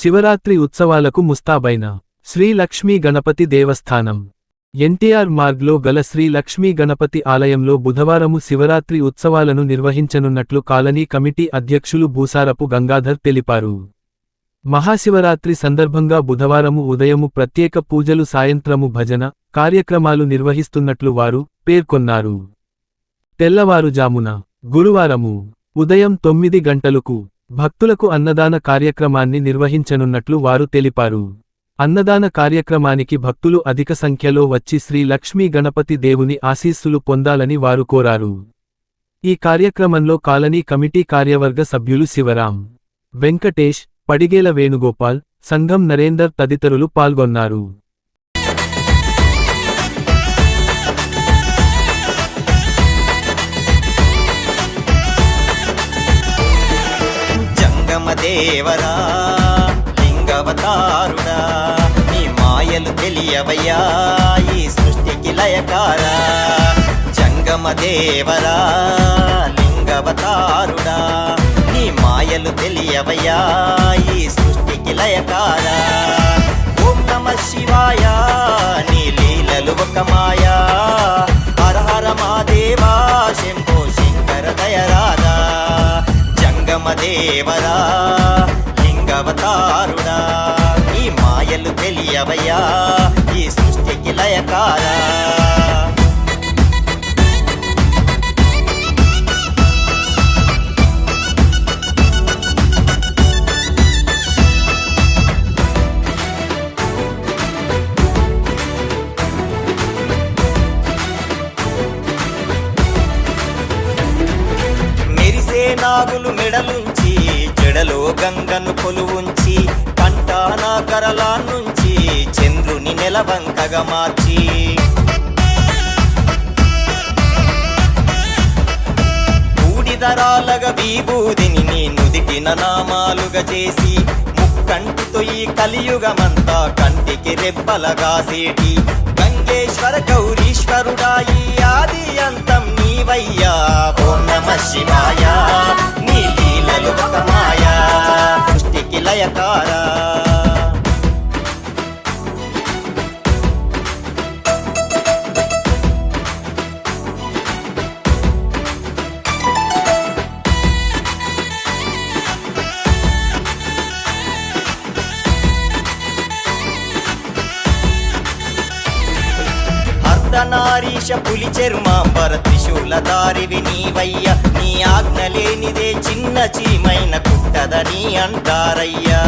శివరాత్రి ఉత్సవాలకు ముస్తాబైన శ్రీ లక్ష్మీ గణపతి దేవస్థానం ఎన్టీఆర్ మార్గ్లో గల శ్రీ లక్ష్మీ గణపతి ఆలయంలో బుధవారము శివరాత్రి ఉత్సవాలను నిర్వహించనున్నట్లు కాలనీ కమిటీ అధ్యక్షులు భూసారపు గంగాధర్ తెలిపారు. మహాశివరాత్రి సందర్భంగా బుధవారము ఉదయము ప్రత్యేక పూజలు, సాయంత్రము భజన కార్యక్రమాలు నిర్వహిస్తున్నట్లు వారు పేర్కొన్నారు. తెల్లవారుజామున గురువారము ఉదయం 9 గంటలకు భక్తులకు అన్నదాన కార్యక్రమాన్ని నిర్వహించనున్నట్లు వారు తెలిపారు. అన్నదాన కార్యక్రమానికి భక్తులు అధిక సంఖ్యలో వచ్చి శ్రీ లక్ష్మీ గణపతి దేవుని ఆశీస్సులు పొందాలని వారు కోరారు. ఈ కార్యక్రమంలో కాలనీ కమిటీ కార్యవర్గ సభ్యులు శివరాం, వెంకటేష్, పడిగేల వేణుగోపాల్, సంఘం నరేందర్ తదితరులు పాల్గొన్నారు. దేవరా లింగవతారుడా, నీ మాయలు తెలియవయ్యా ఈ సృష్టికి లయకారా. జంగమ దేవరా లింగవతారుడా, నీ మాయలు తెలియవయ్యా ఈ సృష్టికి లయకారా. ఓం నమః శివాయ, నీ లీలలు ఒక మాయా. హర హర మహాదేవా, శంభో శంకర దయరాదా. దేవరా లింగవతారుడా, ఈ మాయలు తెలియవయ్యా ఈ సృష్టికి లయకారా. మెరిసే నాగులు మెడలుంచి, జడలో గంగను కొలువుంచి, కంటాన కరలా నుంచి చంద్రుని నెలవంకగా మార్చి, బూడిదరాలగా విభూదిని నీ నుదిటిన నామాలుగా చేసి, ముక్కంటితో ఈ కలియుగమంతా కంటికి రెప్పలగా సేటి గంగేశ్వర గౌరీశ్వరుడా, ఈ ఆది అంతం నీవయ్యా. ఓం నమః శివాయ, నీ లీలలు ఒక మాయా, సృష్టికి లయకారా. అర్ధనారీశ పులి చర్మాంబర త్రిశూలధారివి నీవయ్యా, నీ ఆజ్ఞ లేనిదే చిన్న చీమైన కుట్టదని అంటారయ్యా.